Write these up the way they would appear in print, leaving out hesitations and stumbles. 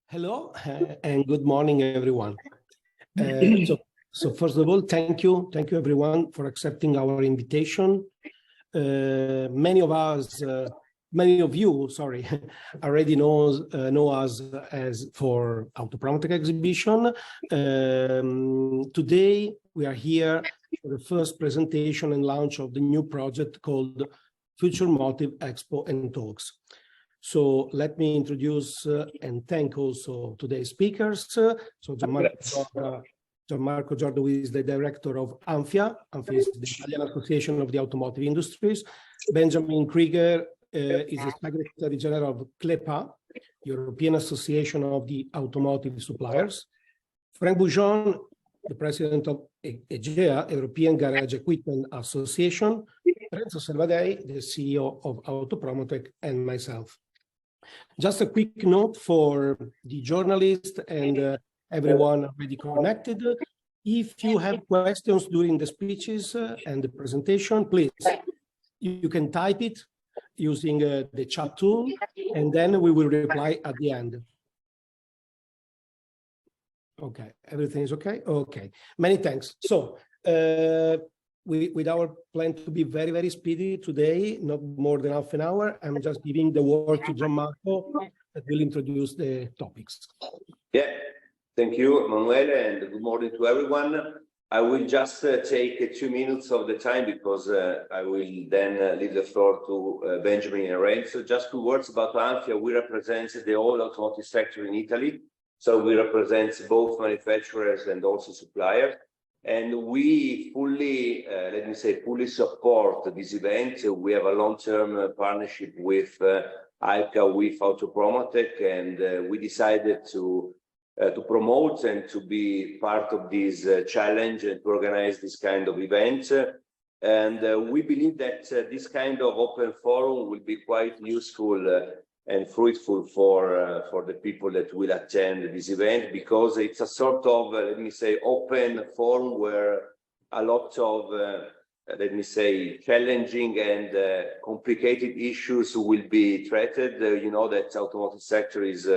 Hello and good morning, everyone. So first of all, thank you everyone for accepting our invitation. Many of you, already know us as for Automotive exhibition. Today we are here for the first presentation and launch of the new project called Futurmotive Expo and Talks. So let me introduce and thank also today's speakers. So Gianmarco Giordo, who is the director of ANFIA. ANFIA is the Italian Association of the Automotive Industries. Benjamin Krieger is the Secretary General of CLEPA, European Association of the Automotive Suppliers. Frank Boujon, the President of EGEA, European Garage Equipment Association. Renzo Salvadei, the CEO of Automotive, and myself. Just a quick note for the journalists and everyone already connected. If you have questions during the speeches and the presentation, please, you can type it using the chat tool, and then we will reply at the end. Okay, everything is okay? Okay, many thanks. So, with our plan to be very, very speedy today, not more than half an hour, I'm just giving the word to Gianmarco that will introduce the topics. Yeah, thank you, Emanuele, and good morning to everyone. I will just take 2 minutes of the time because I will then leave the floor to Benjamin and Renzo. Just 2 words about ANFIA. We represent the whole automotive sector in Italy. So we represent both manufacturers and also suppliers. And we fully, fully support this event. We have a long-term partnership with ICA, with Automotive, and we decided to promote and to be part of this challenge and to organize this kind of event. And we believe that this kind of open forum will be quite useful and fruitful for the people that will attend this event, because it's a sort of, open forum where a lot of, challenging and complicated issues will be treated. You know that the automotive sector is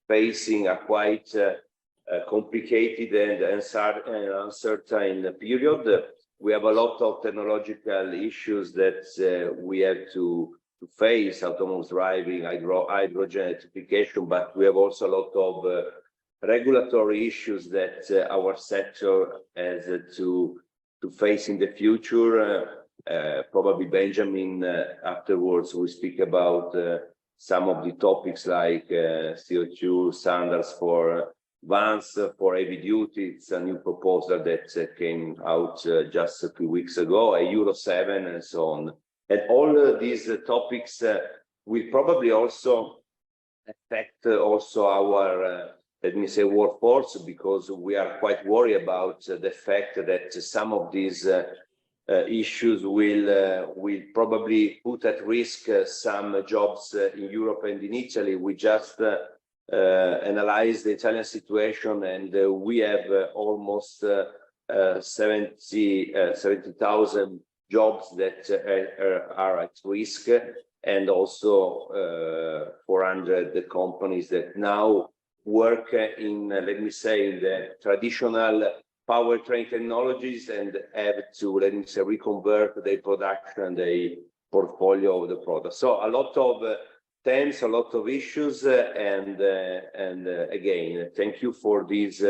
facing a quite complicated and uncertain period. We have a lot of technological issues that we have to face, autonomous driving, hydrogen electrification, but we have also a lot of regulatory issues that our sector has to face in the future. Probably Benjamin afterwards will speak about some of the topics like CO2 standards for vans, for heavy duty. It's a new proposal that came out just a few weeks ago, a Euro 7 and so on. And all these topics will probably also affect also our, workforce, because we are quite worried about the fact that some of these issues will probably put at risk some jobs in Europe and in Italy. We just analyzed the Italian situation, and we have almost 70,000 jobs that are at risk, and also 400 companies that now work in, the traditional powertrain technologies and have to, reconvert their production, their portfolio of the product. So a lot of themes, a lot of issues, and again, thank you for this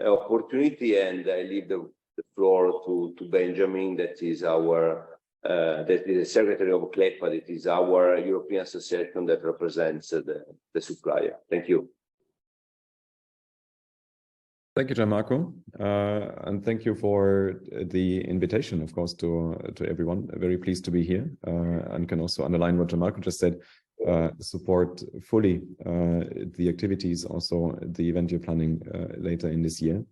opportunity, and I leave the floor to Benjamin, that is the Secretary of CLEPA, that is our European association that represents the supplier. Thank you. Thank you, Gianmarco, and thank you for the invitation, of course, to everyone. Very pleased to be here, and can also underline what Gianmarco just said, support fully the activities, also the event you're planning later in this year.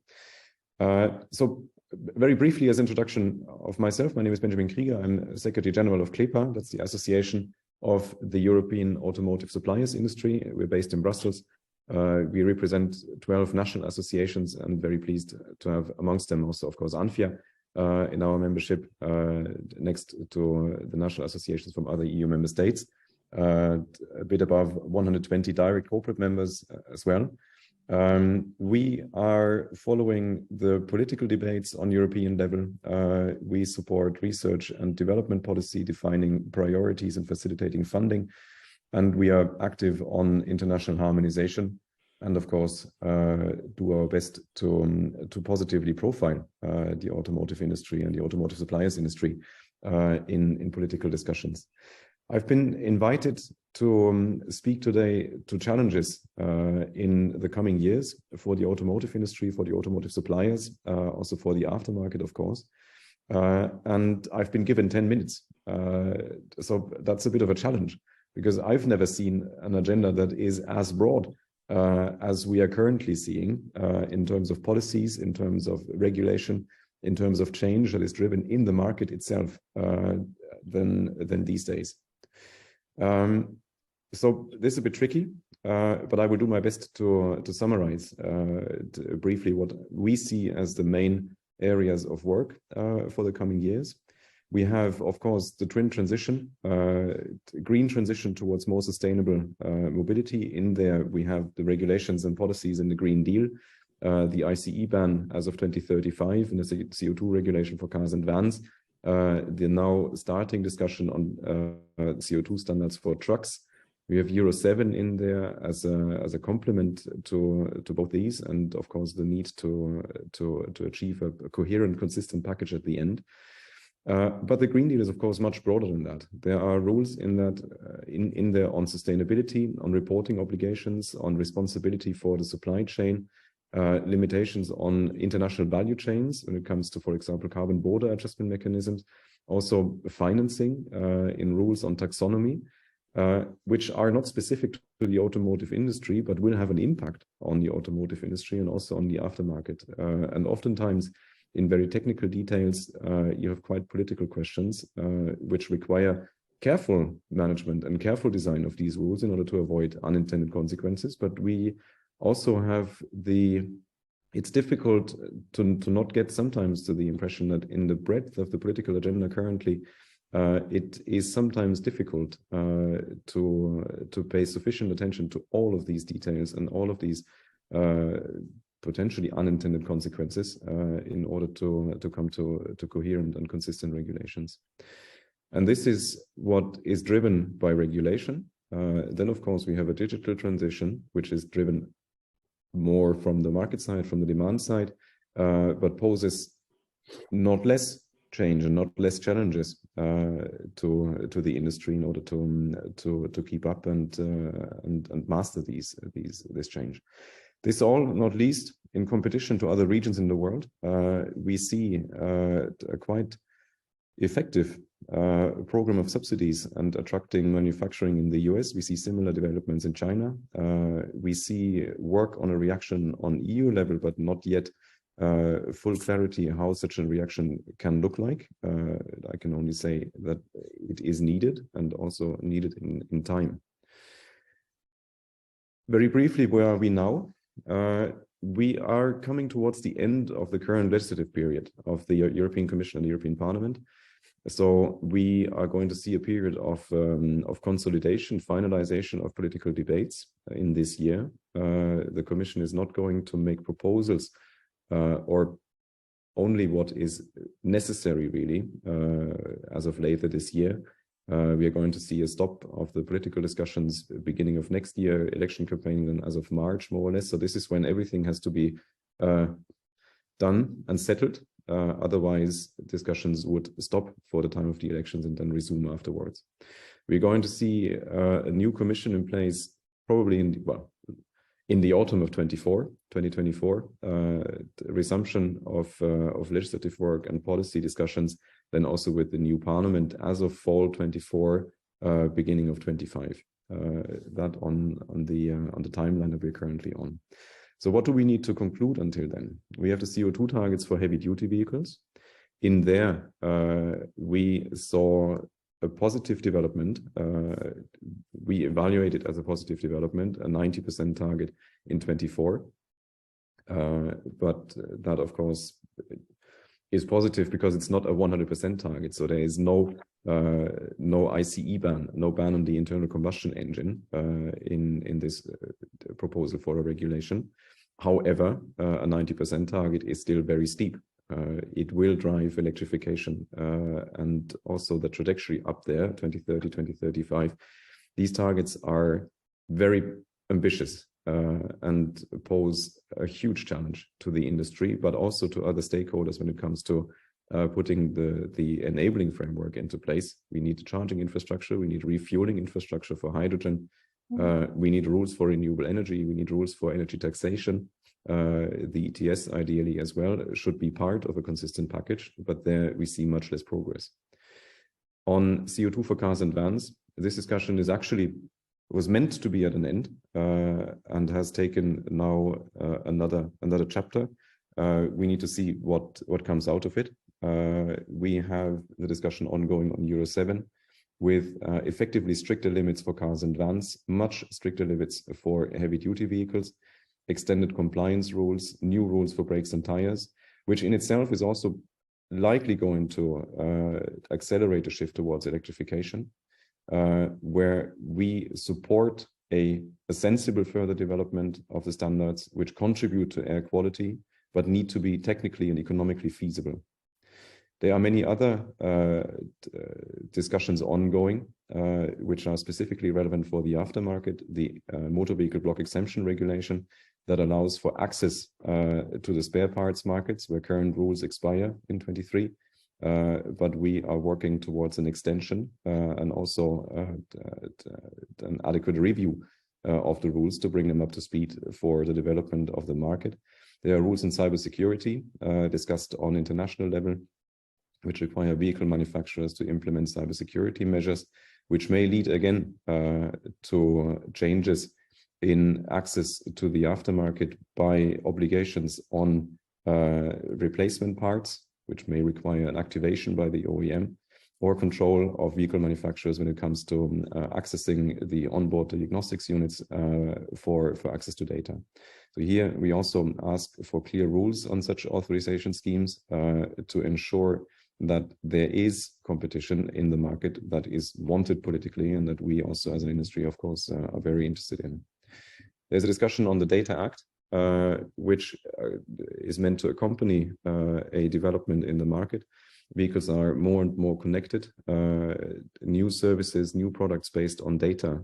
So very briefly, as introduction of myself, my name is Benjamin Krieger. I'm Secretary General of CLEPA. That's the Association of the European Automotive Suppliers Industry. We're based in Brussels. We represent 12 national associations, and very pleased to have amongst them also, of course, ANFIA in our membership, next to the national associations from other EU member states. A bit above 120 direct corporate members as well. We are following the political debates on European level. We support research and development policy, defining priorities and facilitating funding. And we are active on international harmonization. And of course, do our best to positively profile the automotive industry and the automotive suppliers industry in political discussions. I've been invited to speak today to challenges in the coming years for the automotive industry, for the automotive suppliers, also for the aftermarket, of course. And I've been given 10 minutes. So that's a bit of a challenge, because I've never seen an agenda that is as broad as we are currently seeing in terms of policies, in terms of regulation, in terms of change that is driven in the market itself than these days. So this is a bit tricky, but I will do my best to summarize briefly what we see as the main areas of work for the coming years. We have, of course, the twin transition, green transition towards more sustainable mobility. In there, we have the regulations and policies in the Green Deal, the ICE ban as of 2035, and the CO2 regulation for cars and vans. The now starting discussion on CO2 standards for trucks. We have Euro 7 in there as a complement to both these, and of course the need to achieve a coherent, consistent package at the end. But the Green Deal is of course much broader than that. There are rules in that in there on sustainability, on reporting obligations, on responsibility for the supply chain, limitations on international value chains when it comes to, for example, carbon border adjustment mechanisms, also financing in rules on taxonomy, which are not specific to the automotive industry, but will have an impact on the automotive industry and also on the aftermarket. And oftentimes, in very technical details, you have quite political questions, which require careful management and careful design of these rules in order to avoid unintended consequences. But we also have it's difficult to not get sometimes to the impression that in the breadth of the political agenda currently, it is sometimes difficult to pay sufficient attention to all of these details and all of these potentially unintended consequences in order to come to coherent and consistent regulations. And this is what is driven by regulation. Then, of course, we have a digital transition, which is driven more from the market side, from the demand side, but poses not less change and not less challenges to the industry in order to keep up and master this change. This all, not least, in competition to other regions in the world. We see a quite effective program of subsidies and attracting manufacturing in the US. We see similar developments in China. We see work on a reaction on EU level, but not yet full clarity how such a reaction can look like. I can only say that it is needed and also needed in time. Very briefly, where are we now? We are coming towards the end of the current legislative period of the European Commission and the European Parliament. So we are going to see a period of consolidation, finalization of political debates in this year. The Commission is not going to make proposals or only what is necessary, really, as of later this year. We are going to see a stop of the political discussions beginning of next year, election campaign then as of March, more or less. So this is when everything has to be done and settled. Otherwise, discussions would stop for the time of the elections and then resume afterwards. We're going to see a new commission in place probably in the autumn of 2024, resumption of legislative work and policy discussions, then also with the new parliament as of fall 24, beginning of 25. That on the timeline that we're currently on. So what do we need to conclude until then? We have the CO2 targets for heavy-duty vehicles. In there, we saw a positive development. We evaluate it as a positive development, a 90% target in 24. But that, of course, is positive because it's not a 100% target. So there is no ICE ban, no ban on the internal combustion engine in this proposal for a regulation. However, a 90% target is still very steep. It will drive electrification and also the trajectory up there, 2030, 2035. These targets are very ambitious and pose a huge challenge to the industry, but also to other stakeholders when it comes to putting the enabling framework into place. We need charging infrastructure, we need refueling infrastructure for hydrogen, we need rules for renewable energy, we need rules for energy taxation. The ETS ideally as well should be part of a consistent package, but there we see much less progress. On CO2 for cars and vans, this discussion was meant to be at an end and has taken now another chapter. We need to see what comes out of it. We have the discussion ongoing on Euro 7 with effectively stricter limits for cars and vans, much stricter limits for heavy-duty vehicles, extended compliance rules, new rules for brakes and tires, which in itself is also likely going to accelerate a shift towards electrification, where we support a sensible further development of the standards which contribute to air quality, but need to be technically and economically feasible. There are many other discussions ongoing, which are specifically relevant for the aftermarket, the motor vehicle block exemption regulation that allows for access to the spare parts markets where current rules expire in 2023. But we are working towards an extension and also an adequate review of the rules to bring them up to speed for the development of the market. There are rules in cybersecurity discussed on international level, which require vehicle manufacturers to implement cybersecurity measures, which may lead again to changes in access to the aftermarket by obligations on replacement parts, which may require an activation by the OEM, or control of vehicle manufacturers when it comes to accessing the onboard diagnostics units for access to data. So here we also ask for clear rules on such authorization schemes to ensure that there is competition in the market that is wanted politically and that we also as an industry, of course, are very interested in. There's a discussion on the Data Act, which is meant to accompany a development in the market. Vehicles are more and more connected. New services, new products based on data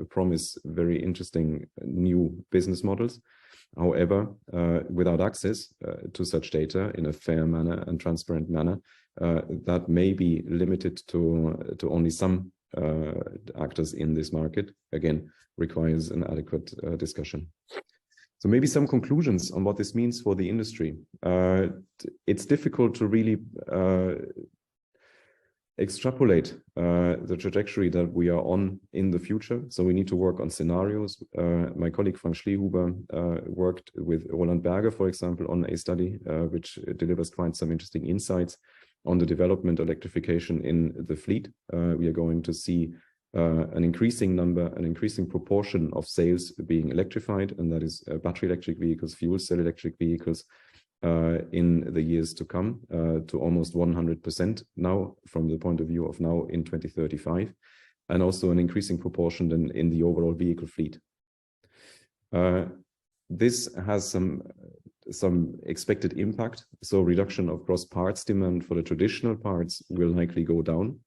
promise very interesting new business models. However, without access to such data in a fair manner and transparent manner, that may be limited to only some actors in this market. Again, requires an adequate discussion. So maybe some conclusions on what this means for the industry. It's difficult to really extrapolate the trajectory that we are on in the future. So we need to work on scenarios. My colleague Frank Schlehuber worked with Roland Berger, for example, on a study which delivers quite some interesting insights on the development of electrification in the fleet. We are going to see an increasing proportion of sales being electrified, and that is battery electric vehicles, fuel cell electric vehicles in the years to come, to almost 100% now from the point of view of now in 2035, and also an increasing proportion in the overall vehicle fleet. This has some expected impact. So reduction of gross parts demand for the traditional parts will likely go down.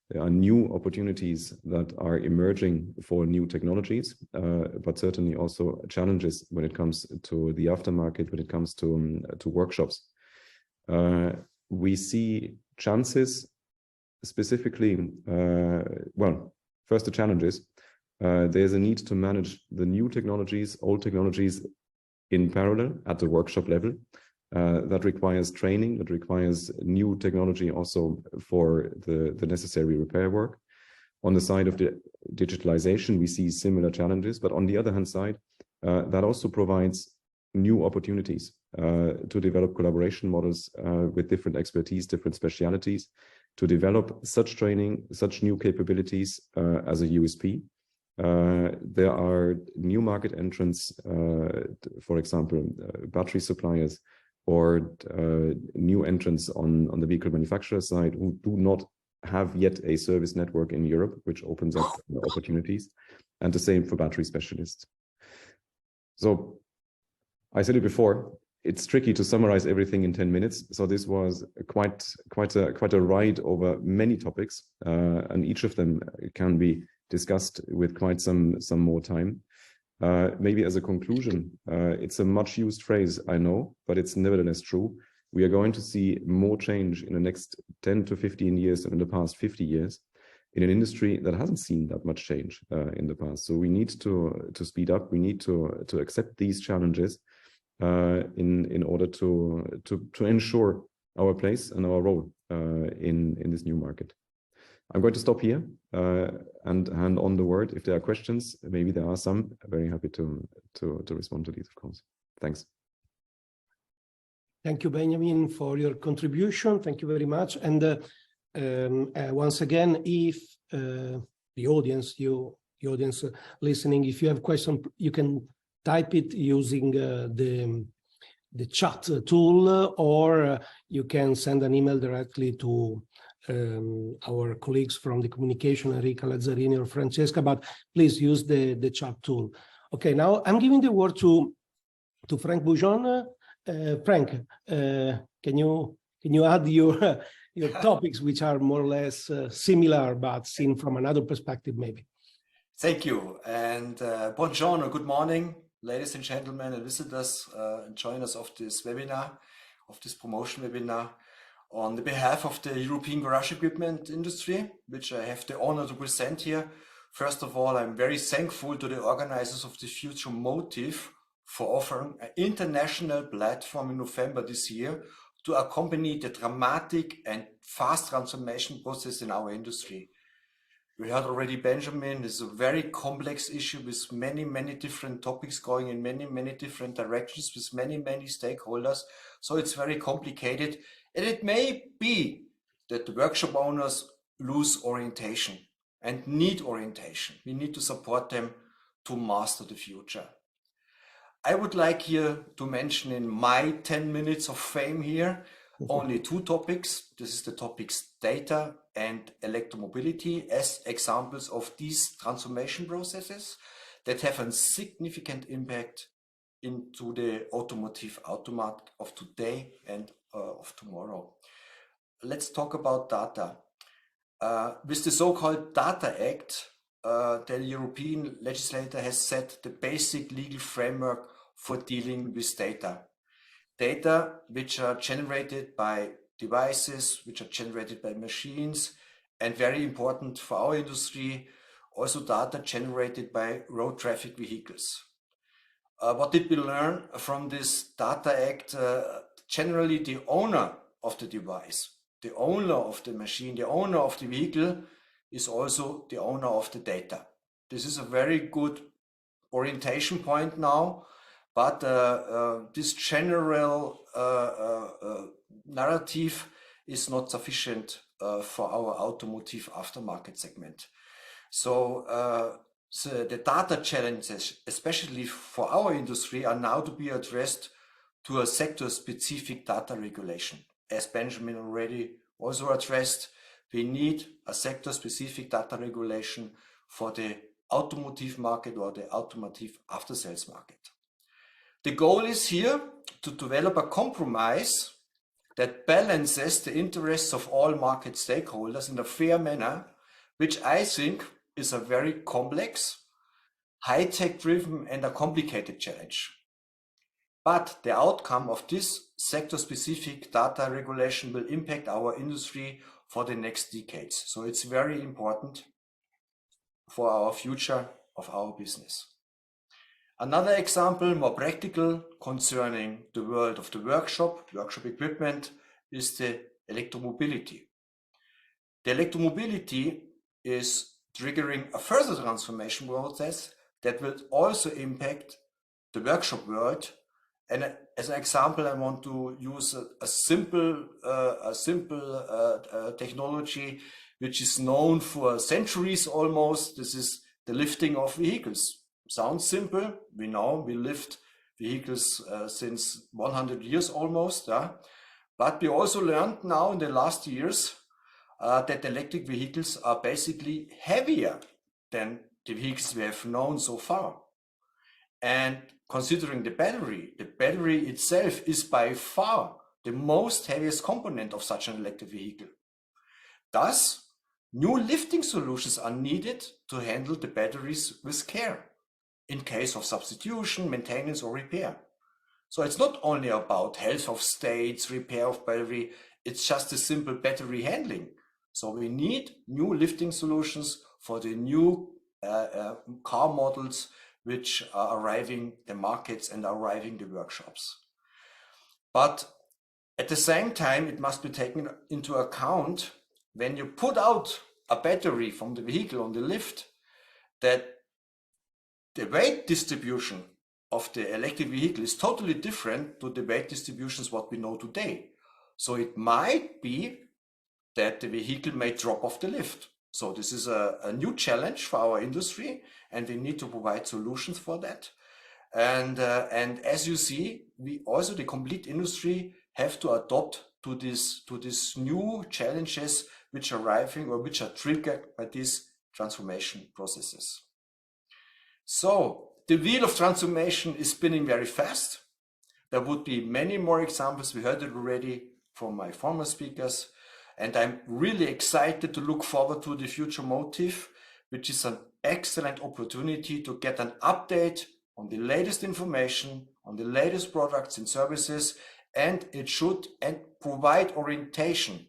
There are new opportunities that are emerging for new technologies, but certainly also challenges when it comes to the aftermarket, when it comes to workshops. We see chances specifically, well, first the challenges. There's a need to manage the new technologies, old technologies in parallel at the workshop level. That requires training, that requires new technology also for the necessary repair work. On the side of the digitalization, we see similar challenges, but on the other hand side, that also provides new opportunities to develop collaboration models with different expertise, different specialities, to develop such training, such new capabilities as a USP. There are new market entrants, for example, battery suppliers, or new entrants on the vehicle manufacturer side who do not have yet a service network in Europe, which opens up opportunities, and the same for battery specialists. So I said it before, it's tricky to summarize everything in 10 minutes. So this was quite a ride over many topics, and each of them can be discussed with quite some more time. Maybe as a conclusion, it's a much used phrase, I know, but it's nevertheless true. We are going to see more change in the next 10 to 15 years than in the past 50 years in an industry that hasn't seen that much change in the past. So we need to speed up. We need to accept these challenges in order to ensure our place and our role in this new market. I'm going to stop here and hand on the word. If there are questions, maybe there are some. I'm very happy to respond to these, of course. Thanks. Thank you, Benjamin, for your contribution. Thank you very much. And once again, if the audience listening, if you have questions, you can type it using the chat tool, or you can send an email directly to our colleagues from the communication, Enrica Lazzarini or Francesca, but please use the chat tool. Okay, now I'm giving the word to Frank Boujon. Frank, can you add your topics, which are more or less similar, but seen from another perspective, maybe? Thank you, and buongiorno, good morning, ladies and gentlemen and visitors, join us of this webinar, of this promotion webinar, on the behalf of the European garage equipment industry, which I have the honor to present here. First of all, I'm very thankful to the organizers of the Futurmotive for offering an international platform in November this year to accompany the dramatic and fast transformation process in our industry. We heard already Benjamin, this is a very complex issue with many, many different topics going in many, many different directions with many, many stakeholders. So it's very complicated. And it may be that the workshop owners lose orientation and need orientation. We need to support them to master the future. I would like here to mention in my 10 minutes of fame here, only two topics. This is the topics data and electromobility as examples of these transformation processes that have a significant impact into the automotive automat of today and of tomorrow. Let's talk about data. With the so-called Data Act, the European legislator has set the basic legal framework for dealing with data. Data which are generated by devices, which are generated by machines, and very important for our industry, also data generated by road traffic vehicles. What did we learn from this Data Act? Generally, the owner of the device, the owner of the machine, the owner of the vehicle is also the owner of the data. This is a very good orientation point now, but this general narrative is not sufficient for our automotive aftermarket segment. So the data challenges, especially for our industry, are now to be addressed to a sector-specific data regulation. As Benjamin already also addressed, we need a sector-specific data regulation for the automotive market or the automotive after-sales market. The goal is here to develop a compromise that balances the interests of all market stakeholders in a fair manner, which I think is a very complex, high-tech driven and a complicated challenge. But the outcome of this sector-specific data regulation will impact our industry for the next decades. So it's very important for our future of our business. Another example, more practical, concerning the world of the workshop equipment, is the electromobility. The electromobility is triggering a further transformation process that will also impact the workshop world. And as an example, I want to use a simple technology which is known for centuries almost. This is the lifting of vehicles. Sounds simple. We know we lift vehicles since 100 years almost. But we also learned now in the last years that electric vehicles are basically heavier than the vehicles we have known so far. And considering the battery itself is by far the most heaviest component of such an electric vehicle. Thus, new lifting solutions are needed to handle the batteries with care in case of substitution, maintenance, or repair. So it's not only about health of states, repair of battery, it's just a simple battery handling. So we need new lifting solutions for the new car models which are arriving the markets and are arriving the workshops. But at the same time, it must be taken into account when you put out a battery from the vehicle on the lift, that the weight distribution of the electric vehicle is totally different to the weight distributions what we know today. So it might be that the vehicle may drop off the lift. So this is a new challenge for our industry, and we need to provide solutions for that. And as you see, we also, the complete industry, have to adopt to these new challenges which are arriving or which are triggered by these transformation processes. So the wheel of transformation is spinning very fast. There would be many more examples. We heard it already from my former speakers. And I'm really excited to look forward to the Futurmotive, which is an excellent opportunity to get an update on the latest information, on the latest products and services, and it should provide orientation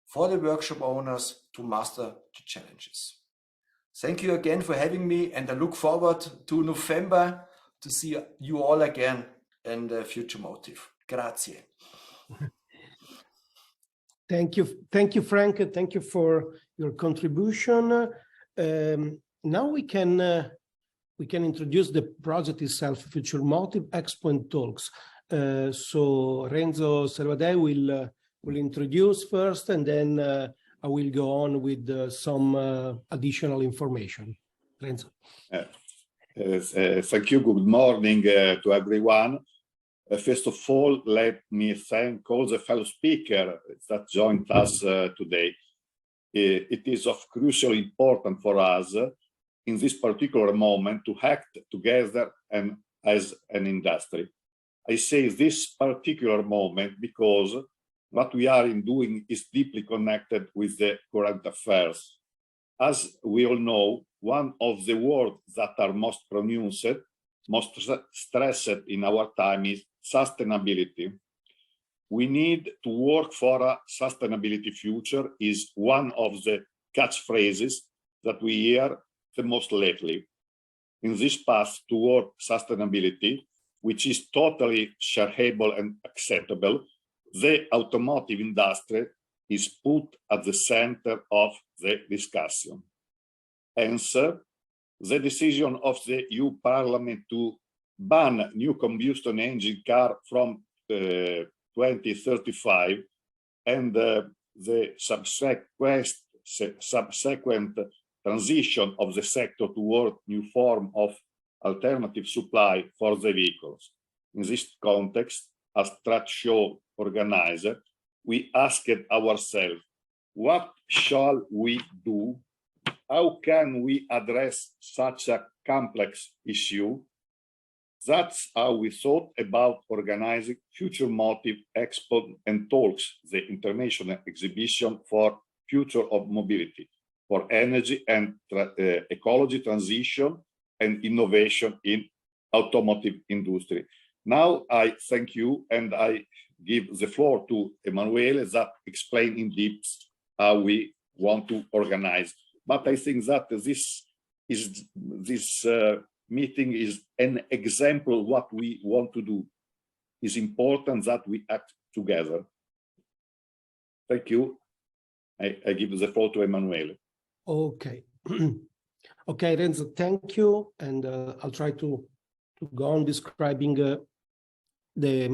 for the workshop owners to master the challenges. Thank you again for having me, and I look forward to November to see you all again in the Futurmotive. Grazie. Thank you, Frank. Thank you for your contribution. Now we can introduce the project itself, Futurmotive Expo and Talks. So Renzo Servadei will introduce first, and then I will go on with some additional information. Renzo. Thank you. Good morning to everyone. First of all, let me thank all the fellow speakers that joined us today. It is of crucial importance for us in this particular moment to act together and as an industry. I say this particular moment because what we are doing is deeply connected with the current affairs. As we all know, one of the words that are most pronounced, most stressed in our time is sustainability. We need to work for a sustainability future is one of the catchphrases that we hear the most lately. In this path toward sustainability, which is totally shareable and acceptable, the automotive industry is put at the center of the discussion. Hence, the decision of the EU Parliament to ban new combustion engine car from 2035 and the subsequent transition of the sector toward new form of alternative supply for the vehicles. In this context, as trade show organizer, we asked ourselves, what shall we do? How can we address such a complex issue? That's how we thought about organizing Futurmotive Expo and Talks, the international exhibition for future of mobility, for energy and ecology transition and innovation in automotive industry. Now I thank you, and I give the floor to Emanuele that explain in depth how we want to organize. But I think that this meeting is an example of what we want to do. It's important that we act together. Thank you. I give the floor to Emanuele. Okay. Okay, Renzo, thank you. And I'll try to go on describing the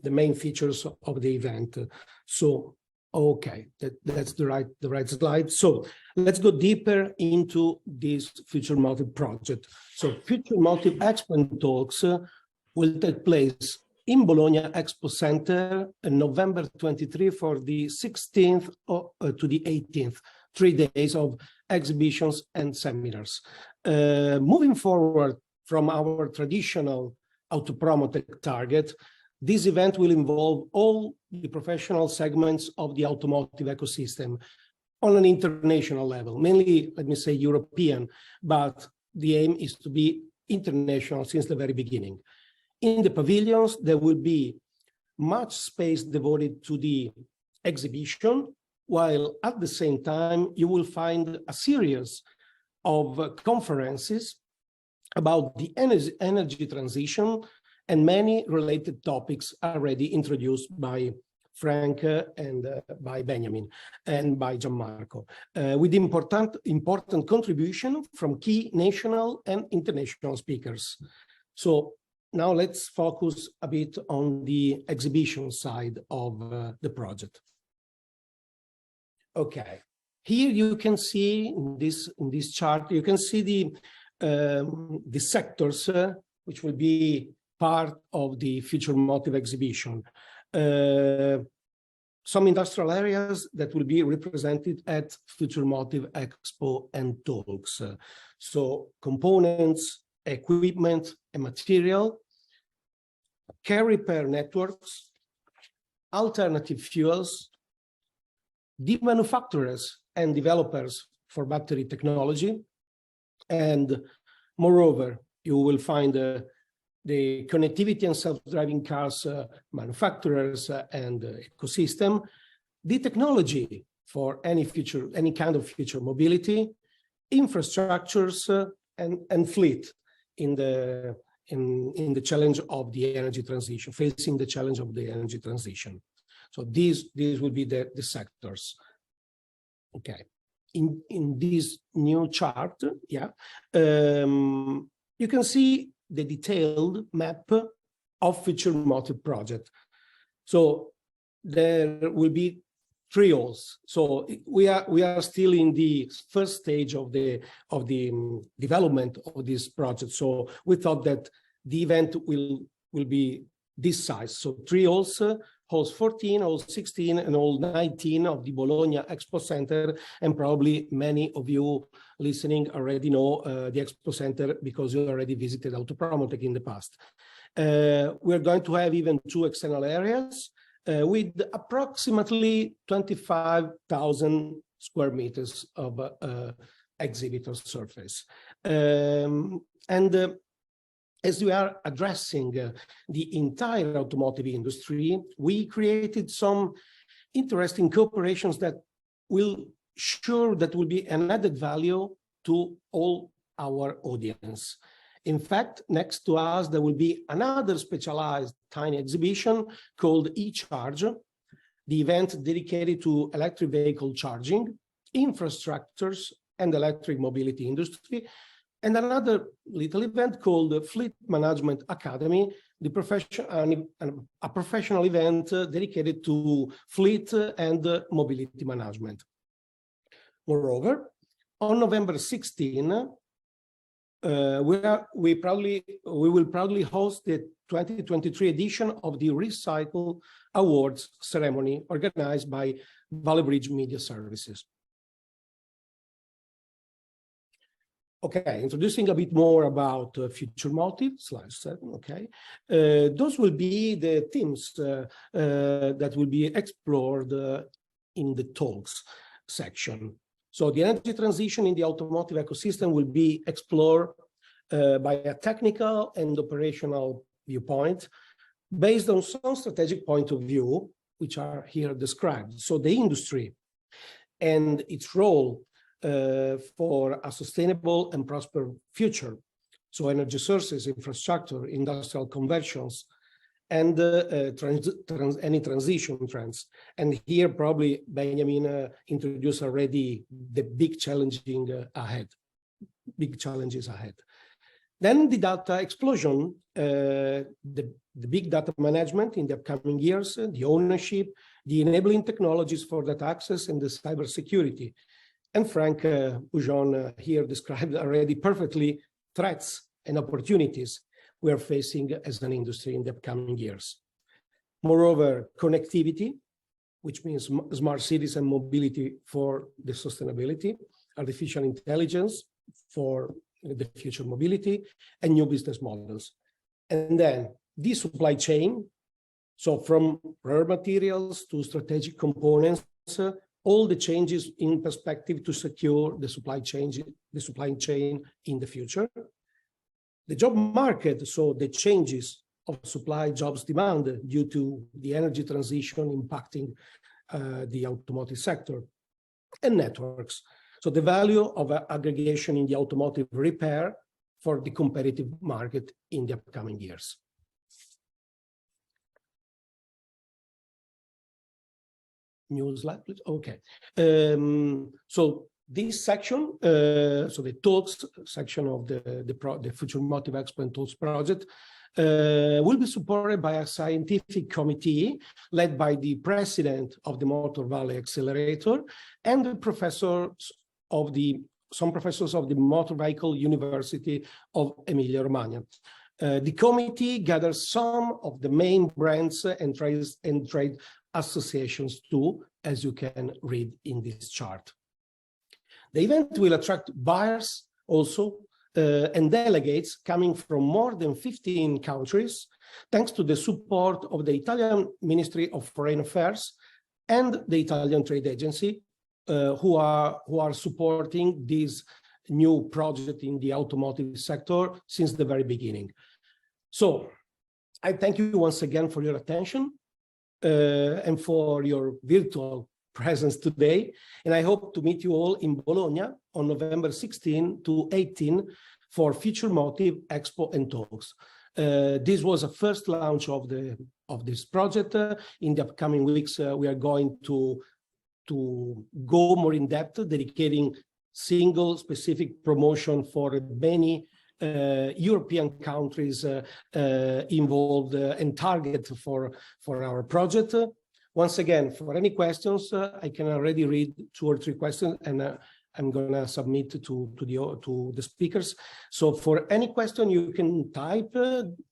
main features of the event. So, okay, that's the right slide. So let's go deeper into this Futurmotive project. So Futurmotive Expo and Talks will take place in Bologna Expo Center on November 23 for the 16th to the 18th, 3 days of exhibitions and seminars. Moving forward from our traditional Autopromotech target, this event will involve all the professional segments of the automotive ecosystem on an international level, mainly, let me say, European, but the aim is to be international since the very beginning. In the pavilions, there will be much space devoted to the exhibition, while at the same time, you will find a series of conferences about the energy transition, and many related topics already introduced by Frank and by Benjamin and by Gianmarco, with important contribution from key national and international speakers. So now let's focus a bit on the exhibition side of the project. Okay, here you can see in this chart, you can see the sectors which will be part of the Futurmotive exhibition. Some industrial areas that will be represented at Futurmotive Expo and Talks. So components, equipment and material, car repair networks, alternative fuels, the manufacturers and developers for battery technology, and moreover, you will find the connectivity and self-driving cars manufacturers and ecosystem, the technology for any kind of future mobility, infrastructures and fleet in the challenge of the energy transition, facing the challenge of the energy transition. So these will be the sectors. Okay, in this new chart, yeah, you can see the detailed map of Futurmotive project. So there will be trios. So we are still in the first stage of the development of this project. So we thought that the event will be this size. So trios, halls 14, hall 16, and hall 19 of the Bologna Expo Center, and probably many of you listening already know the Expo Center because you already visited Autopromotech in the past. We're going to have even 2 external areas with approximately 25,000 square meters of exhibitor surface. As we are addressing the entire automotive industry, we created some interesting cooperations that will be an added value to all our audience. In fact, next to us, there will be another specialized tiny exhibition called eCharge, the event dedicated to electric vehicle charging, infrastructures, and electric mobility industry, and another little event called the Fleet Management Academy, a professional event dedicated to fleet and mobility management. Moreover, on November 16, we will proudly host the 2023 edition of the Recycle Awards ceremony organized by Valley Bridge Media Services. Okay, introducing a bit more about Futurmotive, slide 7, okay. Those will be the themes that will be explored in the talks section. So the energy transition in the automotive ecosystem will be explored by a technical and operational viewpoint based on some strategic point of view, which are here described. So the industry and its role for a sustainable and prosperous future. So energy sources, infrastructure, industrial conversions, and any transition trends. And here probably Benjamin introduced already the big challenges ahead. Then the data explosion, the big data management in the upcoming years, the ownership, the enabling technologies for data access, and the cybersecurity. And Frank Bujon here described already perfectly threats and opportunities we are facing as an industry in the upcoming years. Moreover, connectivity, which means smart cities and mobility for the sustainability, artificial intelligence for the future mobility and new business models. And then the supply chain, so from rare materials to strategic components, all the changes in perspective to secure the supply chain in the future. The job market, so the changes of supply jobs demand due to the energy transition impacting the automotive sector, and networks. So the value of aggregation in the automotive repair for the competitive market in the upcoming years. New slide, please. Okay. So this section, so the talks section of the Futurmotive Expo and Talks project will be supported by a scientific committee led by the president of the Motor Valley Accelerator and the some professors of the Motor Vehicle University of Emilia-Romagna. The committee gathers some of the main brands and trade associations too, as you can read in this chart. The event will attract buyers also and delegates coming from more than 15 countries, thanks to the support of the Italian Ministry of Foreign Affairs and the Italian Trade Agency, who are supporting this new project in the automotive sector since the very beginning. So I thank you once again for your attention and for your virtual presence today. And I hope to meet you all in Bologna on November 16 to 18 for Futurmotive Expo and Talks. This was a first launch of this project. In the upcoming weeks, we are going to go more in depth, dedicating single specific promotion for many European countries involved and target for our project. Once again, for any questions, I can already read 2 or 3 questions, and I'm going to submit to the speakers. So for any question, you can type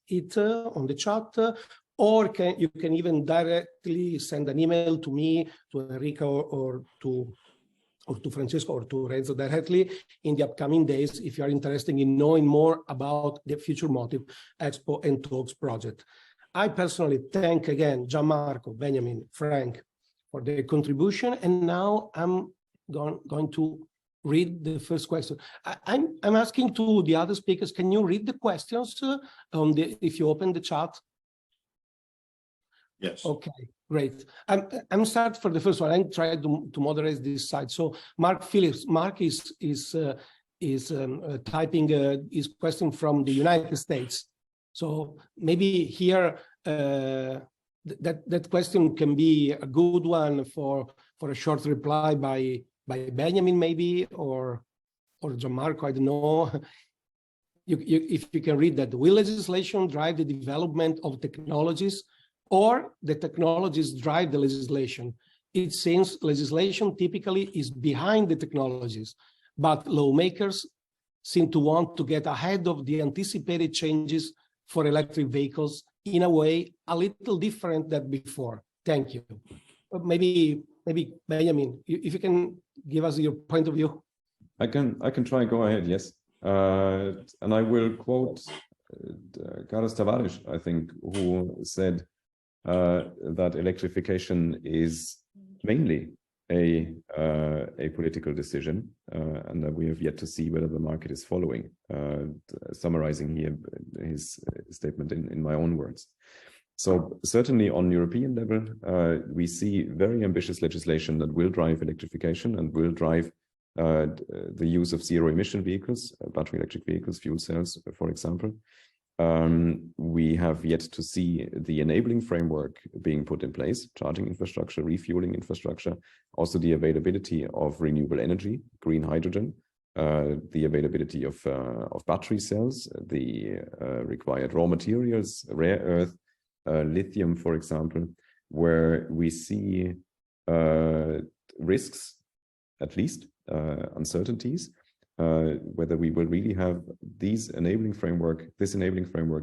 it on the chat, or you can even directly send an email to me, to Enrico, or to Francesco, or to Renzo directly in the upcoming days if you are interested in knowing more about the Futurmotive Expo and Talks project. I personally thank again Gianmarco, Benjamin, Frank for their contribution, and now I'm going to read the first question. I'm asking to the other speakers, can you read the questions if you open the chat? Yes. Okay, great. I'm start for the first one. I'm trying to moderate this side. So Mark Phillips, Mark is typing his question from the United States. So maybe here that question can be a good one for a short reply by Benjamin maybe, or Gianmarco, I don't know. If you can read that. Will legislation drive the development of technologies, or the technologies drive the legislation? It seems legislation typically is behind the technologies, but lawmakers seem to want to get ahead of the anticipated changes for electric vehicles in a way a little different than before. Thank you. Maybe Benjamin, if you can give us your point of view. I can try. Go ahead. Yes, and I will quote Carlos Tavares, I think, who said that electrification is mainly a political decision, and that we have yet to see whether the market is following. Summarizing here his statement in my own words. So certainly on European level, we see very ambitious legislation that will drive electrification and will drive the use of zero-emission vehicles, battery electric vehicles, fuel cells, for example. We have yet to see the enabling framework being put in place, charging infrastructure, refueling infrastructure, also the availability of renewable energy, green hydrogen, the availability of battery cells, the required raw materials, rare earth, lithium, for example, where we see risks, at least uncertainties, whether we will really have this enabling framework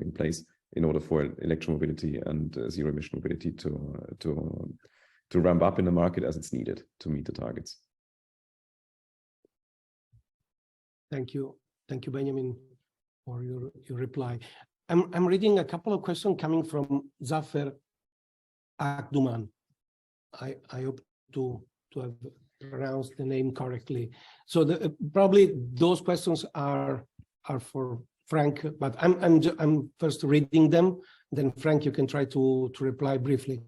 in place in order for electromobility and zero-emission mobility to ramp up in the market as it's needed to meet the targets. Thank you. Thank you, Benjamin, for your reply. I'm reading a couple of questions coming from Zafer Akduman. I hope to have pronounced the name correctly. So probably those questions are for Frank, but I'm first reading them. Then Frank, you can try to reply briefly.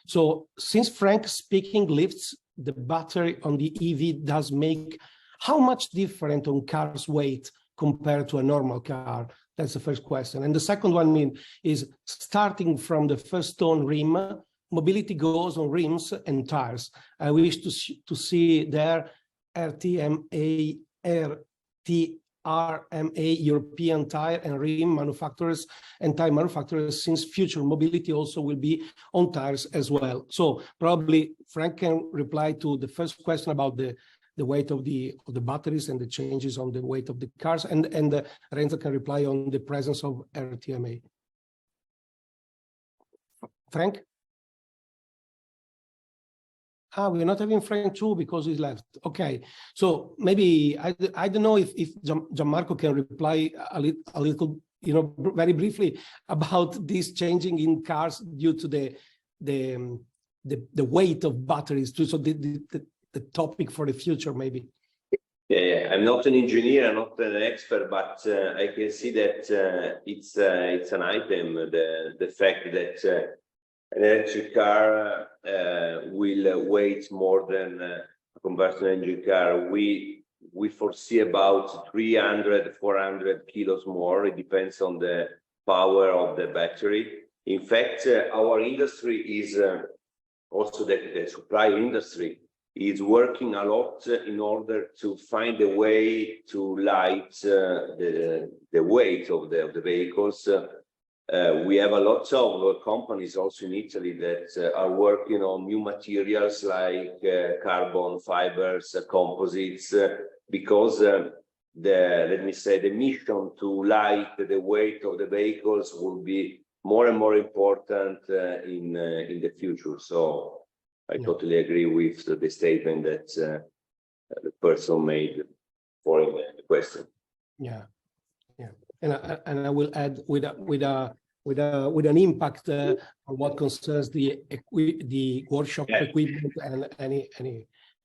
So since Frank speaking lifts, the battery on the EV does make how much different on car's weight compared to a normal car? That's the first question. And the second one is starting from the first on rim, mobility goes on rims and tires. I wish to see their RMA European tire and rim manufacturers and tire manufacturers, since future mobility also will be on tires as well. So probably Frank can reply to the first question about the weight of the batteries and the changes on the weight of the cars, and Renzo can reply on the presence of RTMA. Frank? We're not having Frank too because he's left. Okay, so maybe I don't know if Gianmarco can reply a little, very briefly about this changing in cars due to the weight of batteries. So the topic for the future, maybe. Yeah, I'm not an engineer, I'm not an expert, but I can see that it's an item. The fact that an electric car will weigh more than a combustion engine car. We foresee about 300, 400 kilos more. It depends on the power of the battery. In fact, our industry is also the supply industry is working a lot in order to find a way to light the weight of the vehicles. We have a lot of companies also in Italy that are working on new materials like carbon fibers, composites, because let me say, the mission to light the weight of the vehicles will be more and more important in the future. So I totally agree with the statement that the person made for the question. Yeah, and I will add with an impact on what concerns the workshop equipment and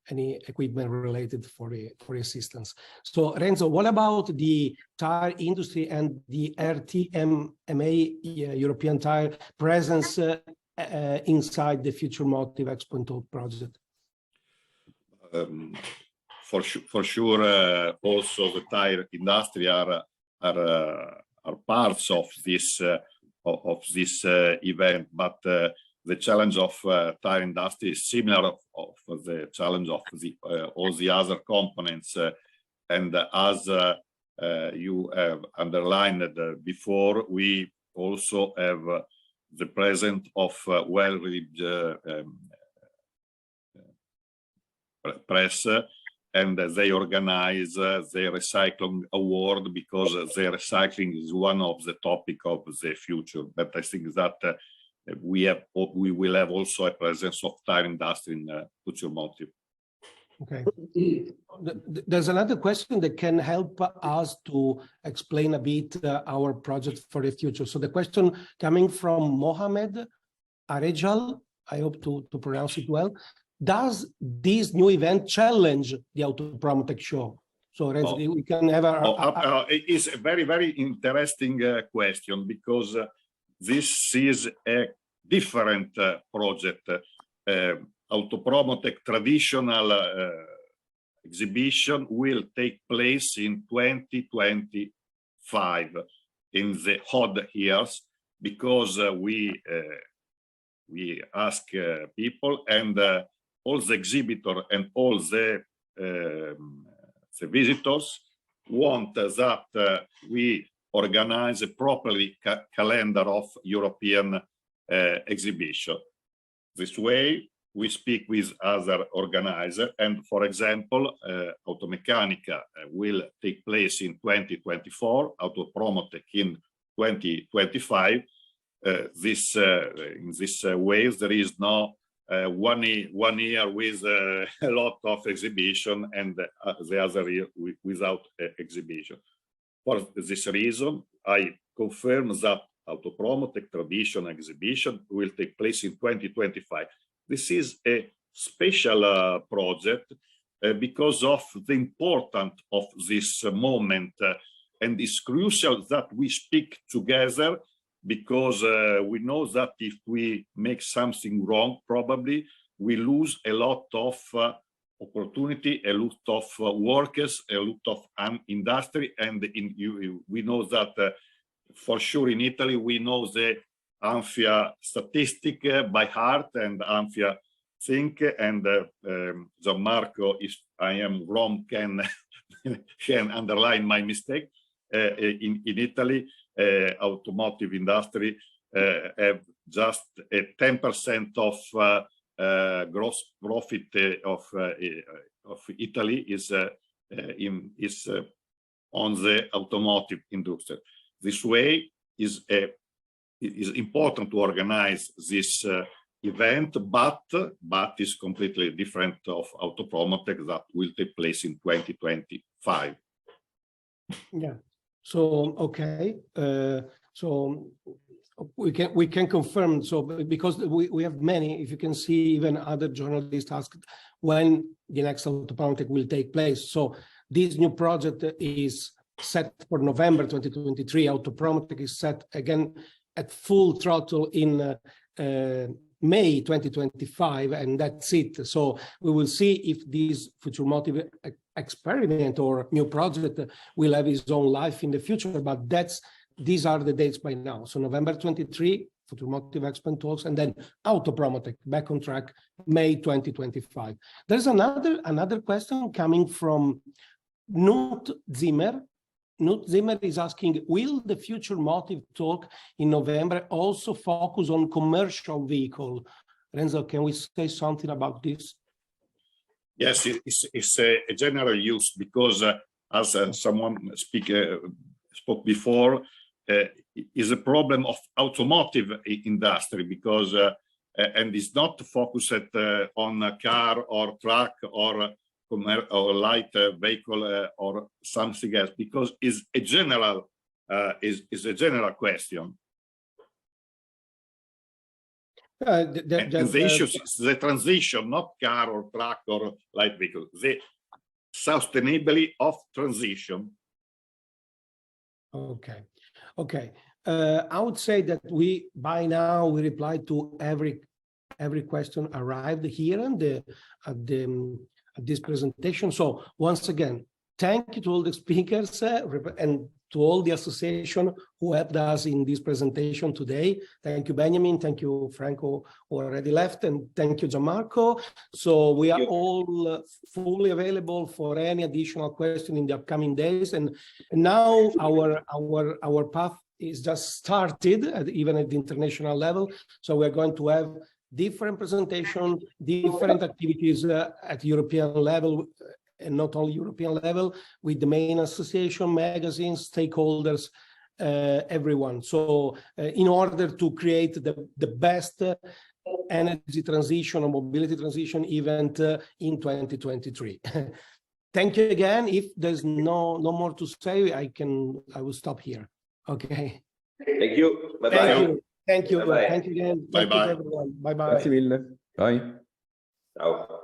any equipment related for the assistance. So Renzo, what about the tire industry and the RTMA European tire presence inside the Futurmotive Expo Talks project? For sure, also the tire industry are parts of this event, but the challenge of tire industry is similar of the challenge of all the other components, and as you have underlined before, we also have the presence of well-read press, and they organize the recycling award because the recycling is one of the topic of the future. But I think that we will have also a presence of tire industry in Futurmotive. Okay. There's another question that can help us to explain a bit our project for the future. So the question coming from Mohamed Arejal, I hope to pronounce it well. Does this new event challenge the Automotive show? So Renzo, we can have it is a very, very interesting question, because this is a different project. Automotive traditional exhibition will take place in 2025 in the odd years, because we ask people, and all the exhibitors and all the visitors want that we organize a properly calendar of European exhibition. This way, we speak with other organizers, and for example, Automechanica will take place in 2024, Autopromotech in 2025. In this way, there is no 1 year with a lot of exhibition and the other year without exhibition. For this reason, I confirm that Autopromotech Tradition Exhibition will take place in 2025. This is a special project because of the importance of this moment, and it's crucial that we speak together, because we know that if we make something wrong, probably we lose a lot of opportunity, a lot of workers, a lot of industry, and we know that for sure in Italy we know the ANFIA statistic by heart and ANFIA think, and Gianmarco, if I am wrong, can underline my mistake. In Italy, automotive industry have just a 10% of gross profit of Italy is on the automotive industry. This way is important to organize this event, but is completely different of Autopromotech that will take place in 2025. Yeah. So okay. So we can confirm. So because we have many, if you can see, even other journalists asked when the next Autopromotech will take place. So this new project is set for November 2023. Autopromotech is set again at full throttle in May 2025, and that's it. So we will see if this Futurmotive experiment or new project will have its own life in the future, but these are the dates by now. So November 23, Futurmotive Expo Talks, and then Autopromotech back on track, May 2025. There's another question coming from Knut Zimmer. Knut Zimmer is asking, will the Futurmotive talk in November also focus on commercial vehicle? Renzo, can we say something about this? Yes, it's a general use, because as someone spoke before, is a problem of automotive industry, because and it's not focused on a car or truck or light vehicle or something else, because is a general question. And the issue is the transition, not car or truck or light vehicle, the sustainability of transition. Okay. I would say that by now we replied to every question arrived here at this presentation. So once again, thank you to all the speakers and to all the association who helped us in this presentation today. Thank you, Benjamin. Thank you, Franco, who already left, and thank you, Gianmarco. So we are all fully available for any additional question in the upcoming days. And now our path is just started, even at the international level. So we're going to have different presentation, different activities at European level, and not only European level, with the main association, magazines, stakeholders, everyone. So in order to create the best energy transition or mobility transition event in 2023. Thank you again. If there's no more to say, I will stop here. Okay. Thank you. Bye-bye. Thank you. Bye-bye. Thank you again. Bye-bye. Thank you, everyone. Bye-bye. Grazie mille. Bye. Ciao.